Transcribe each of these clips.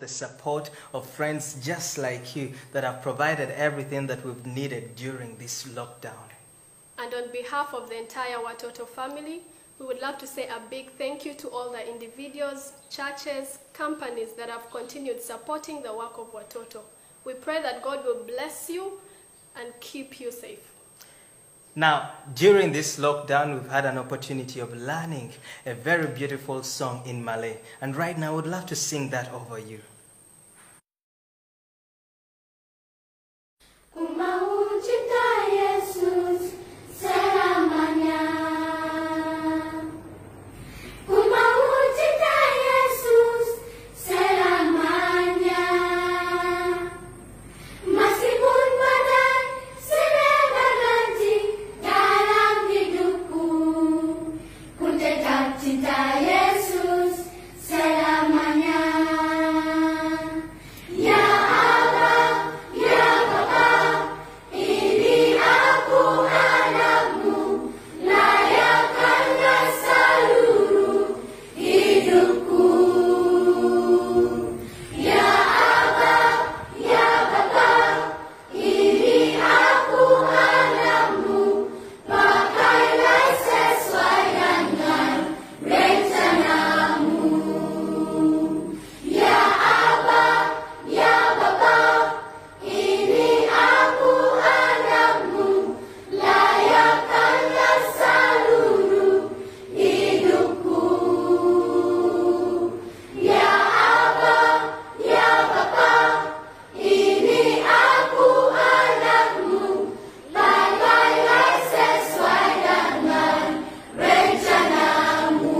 the support of friends just like you that have provided everything that we've needed during this lockdown. And on behalf of the entire Watoto family, we would love to say a big thank you to all the individuals, churches, companies that have continued supporting the work of Watoto. We pray that God will bless you and keep you safe. Now, during this lockdown, we've had an opportunity of learning a very beautiful song in Malay. And right now, I would love to sing that over you. Ku mau cinta Yesus selamanya. Ku mau cinta Yesus selamanya. Meskipun badai silih berganti dalam hidupku, ku tetap cinta Yesus selamanya. Ya Abba, ya Bapa, ini aku anakmu, layakkanlah seluruh hidupku. Ya Abba, ya Bapa, ini aku anakmu, pakailah sesuai dengan rencanamu. Ya Abba, ya Bapa, ini aku anakmu, layakkanlah seluruh hidupku. Ya Abba, ya Bapa, ini aku anakmu, pakailah sesuai dengan rencanamu.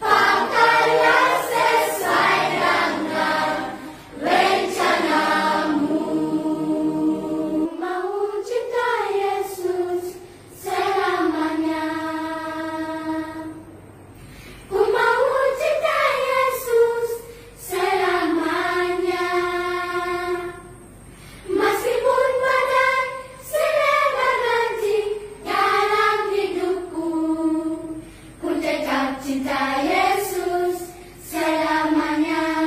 Pakailah sesuai dengan rencanamu. Mau cinta Yesus selamanya. Ku mau cinta Yesus selamanya. Meskipun badai silih berganti dalam hidupku, ku tetap cinta Yesus selamanya.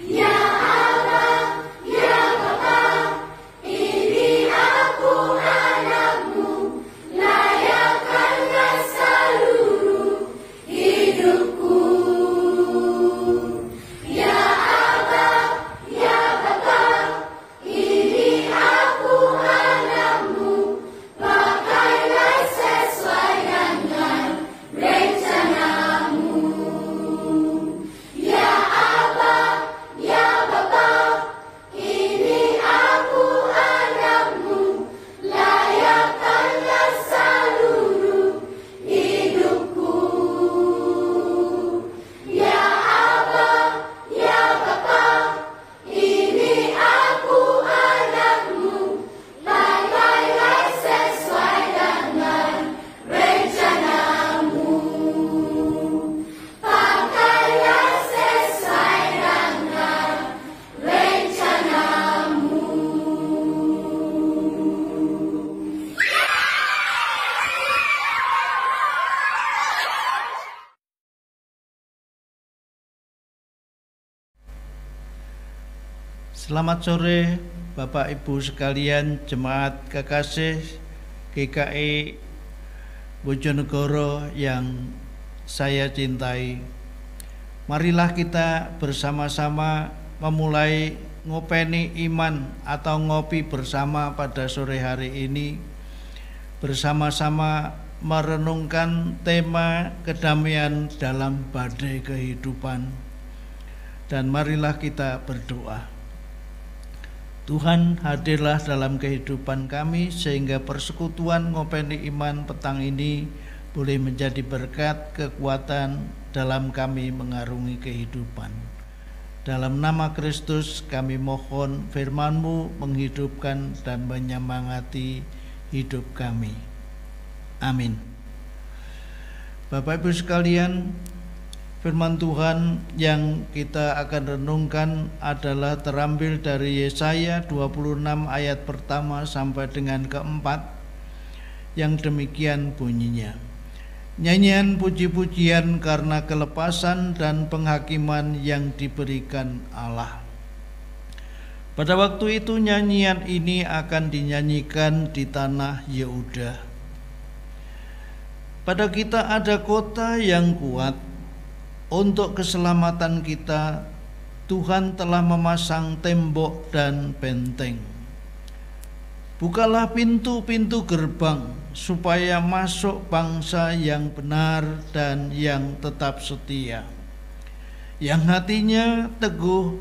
Ya Abba, ya Bapa, ini aku anakmu, layakkanlah seluruh hidupku. Ya Abba, ya Bapa, ini aku anakmu, pakailah sesuai dengan rencanamu. Ya Abba, ya Bapa, ini aku anakmu, layakkanlah seluruh hidupku. Ya Abba, ya Bapa, ini aku anakmu, pakailah sesuai dengan rencanamu. Pakailah sesuai dengan rencanamu. Selamat sore Bapak Ibu sekalian, jemaat kekasih GKI Bojonegoro yang saya cintai. Marilah kita bersama-sama memulai ngopeni iman atau ngopi bersama pada sore hari ini, bersama-sama merenungkan tema kedamaian dalam badai kehidupan. Dan marilah kita berdoa. Tuhan, hadirlah dalam kehidupan kami sehingga persekutuan ngopeni iman petang ini boleh menjadi berkat kekuatan dalam kami mengarungi kehidupan. Dalam nama Kristus kami mohon firman-Mu menghidupkan dan menyemangati hidup kami. Amin. Bapak Ibu sekalian, firman Tuhan yang kita akan renungkan adalah terambil dari Yesaya 26 ayat pertama sampai dengan keempat, yang demikian bunyinya. nyanyian puji-pujian karena kelepasan dan penghakiman yang diberikan Allah. Pada waktu itu nyanyian ini akan dinyanyikan di tanah Yehuda. Pada kita ada kota yang kuat. Untuk keselamatan kita, Tuhan telah memasang tembok dan benteng. Bukalah pintu-pintu gerbang, supaya masuk bangsa yang benar dan yang tetap setia, yang hatinya teguh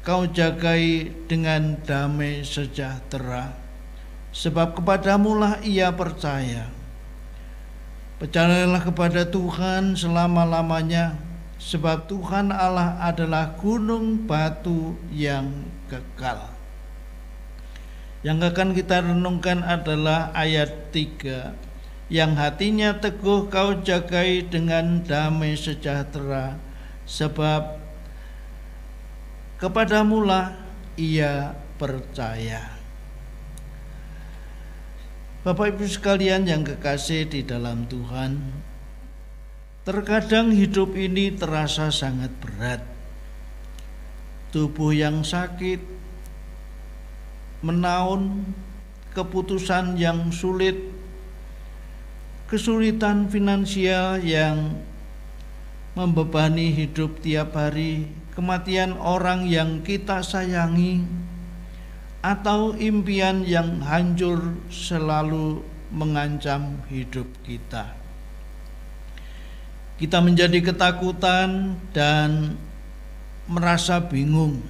kau jagai dengan damai sejahtera, sebab kepadamulah ia percaya. Percayalah kepada Tuhan selama-lamanya, sebab Tuhan Allah adalah gunung batu yang kekal. Yang akan kita renungkan adalah ayat 3, yang hatinya teguh kau jagai dengan damai sejahtera, sebab kepadamulah ia percaya. Bapak Ibu sekalian yang kekasih di dalam Tuhan, terkadang hidup ini terasa sangat berat. Tubuh yang sakit, menaun, keputusan yang sulit, kesulitan finansial yang membebani hidup tiap hari, kematian orang yang kita sayangi, atau impian yang hancur selalu mengancam hidup kita. Kita menjadi ketakutan dan merasa bingung.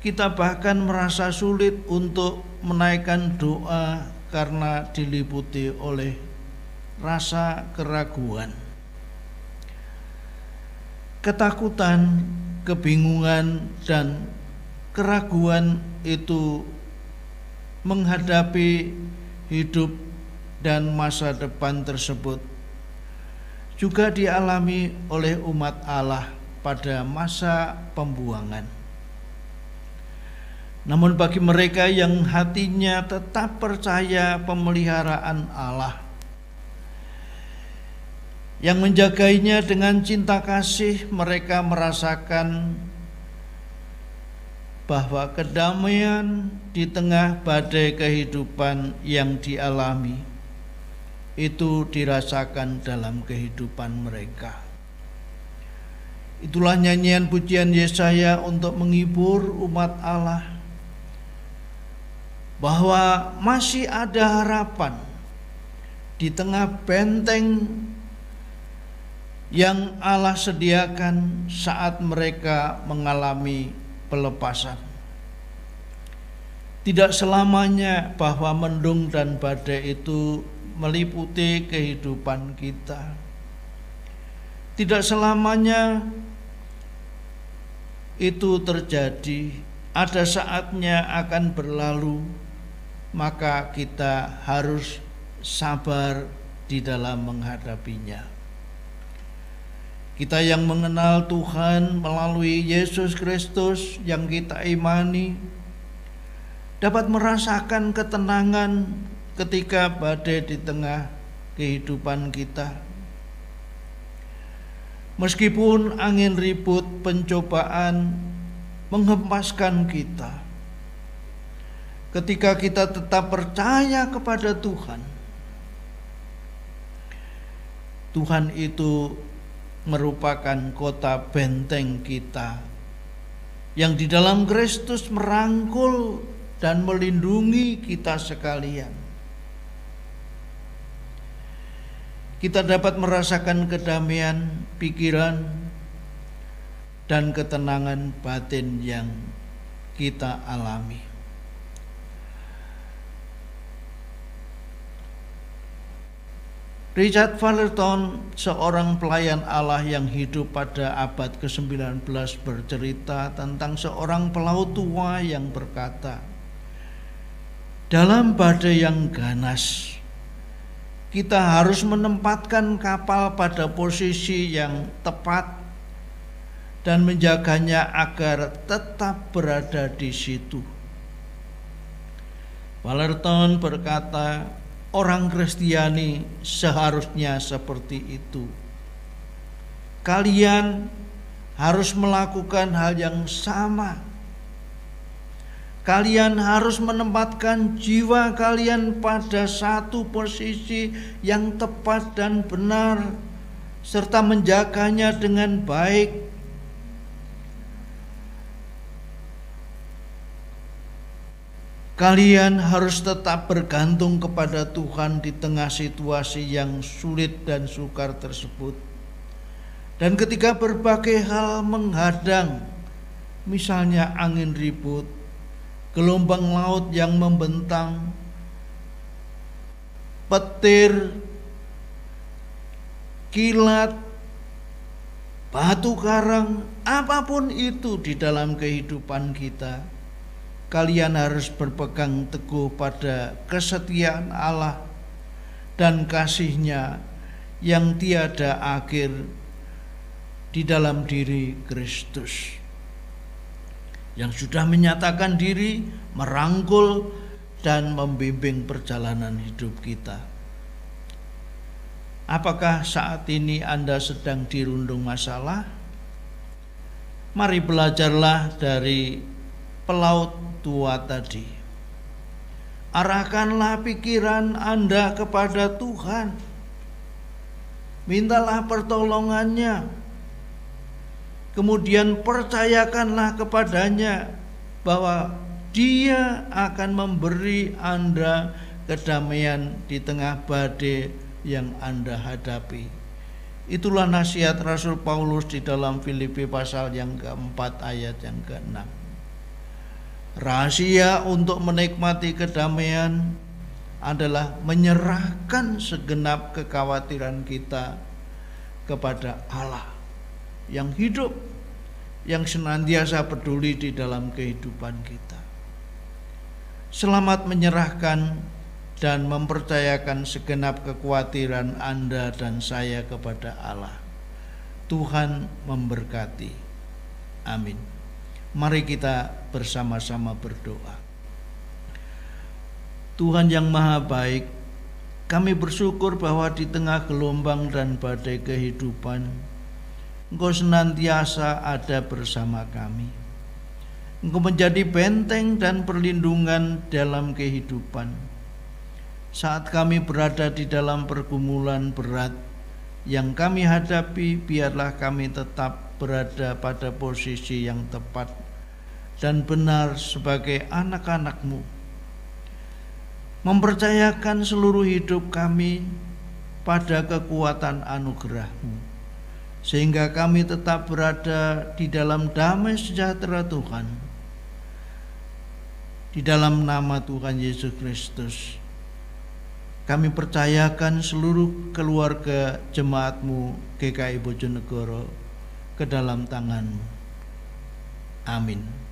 Kita bahkan merasa sulit untuk menaikkan doa karena diliputi oleh rasa keraguan. Ketakutan, kebingungan, dan keraguan itu menghadapi hidup dan masa depan tersebut juga dialami oleh umat Allah pada masa pembuangan. Namun bagi mereka yang hatinya tetap percaya pemeliharaan Allah, yang menjaganya dengan cinta kasih, mereka merasakan bahwa kedamaian di tengah badai kehidupan yang dialami itu dirasakan dalam kehidupan mereka. Itulah nyanyian pujian Yesaya untuk menghibur umat Allah, bahwa masih ada harapan di tengah benteng yang Allah sediakan saat mereka mengalami pelepasan. Tidak selamanya bahwa mendung dan badai itu meliputi kehidupan kita. Tidak selamanya itu terjadi. Ada saatnya akan berlalu, maka kita harus sabar di dalam menghadapinya. Kita yang mengenal Tuhan melalui Yesus Kristus yang kita imani dapat merasakan ketenangan ketika badai di tengah kehidupan kita. Meskipun angin ribut pencobaan menghempaskan kita, ketika kita tetap percaya kepada Tuhan, Tuhan itu merupakan kota benteng kita yang di dalam Kristus merangkul dan melindungi kita sekalian. Kita dapat merasakan kedamaian pikiran dan ketenangan batin yang kita alami. Richard Valerton, seorang pelayan Allah yang hidup pada abad ke-19, bercerita tentang seorang pelaut tua yang berkata, dalam badai yang ganas, kita harus menempatkan kapal pada posisi yang tepat dan menjaganya agar tetap berada di situ. Valerton berkata, orang Kristiani seharusnya seperti itu. Kalian harus melakukan hal yang sama. Kalian harus menempatkan jiwa kalian pada satu posisi yang tepat dan benar, serta menjaganya dengan baik. Kalian harus tetap bergantung kepada Tuhan di tengah situasi yang sulit dan sukar tersebut. Dan ketika berbagai hal menghadang, misalnya angin ribut, gelombang laut yang membentang, petir, kilat, batu karang, apapun itu di dalam kehidupan kita, kalian harus berpegang teguh pada kesetiaan Allah dan kasih-Nya yang tiada akhir di dalam diri Kristus, yang sudah menyatakan diri, merangkul, dan membimbing perjalanan hidup kita. Apakah saat ini Anda sedang dirundung masalah? Mari belajarlah dari pelaut tua tadi. Arahkanlah pikiran Anda kepada Tuhan. Mintalah pertolongannya. Kemudian percayakanlah kepadanya bahwa Dia akan memberi Anda kedamaian di tengah badai yang Anda hadapi. Itulah nasihat Rasul Paulus di dalam Filipi pasal yang keempat ayat yang ke-6. Rahasia untuk menikmati kedamaian adalah menyerahkan segenap kekhawatiran kita kepada Allah yang hidup, yang senantiasa peduli di dalam kehidupan kita. Selamat menyerahkan dan mempercayakan segenap kekhawatiran Anda dan saya kepada Allah. Tuhan memberkati. Amin. Mari kita bersama-sama berdoa. Tuhan yang Maha Baik, kami bersyukur bahwa di tengah gelombang dan badai kehidupan, Engkau senantiasa ada bersama kami. Engkau menjadi benteng dan perlindungan dalam kehidupan. Saat kami berada di dalam pergumulan berat yang kami hadapi, biarlah kami tetap berada pada posisi yang tepat dan benar sebagai anak-anak-Mu, mempercayakan seluruh hidup kami pada kekuatan anugerah-Mu, sehingga kami tetap berada di dalam damai sejahtera Tuhan. Di dalam nama Tuhan Yesus Kristus, kami percayakan seluruh keluarga jemaat-Mu GKI Bojonegoro ke dalam tangan-Mu. Amin.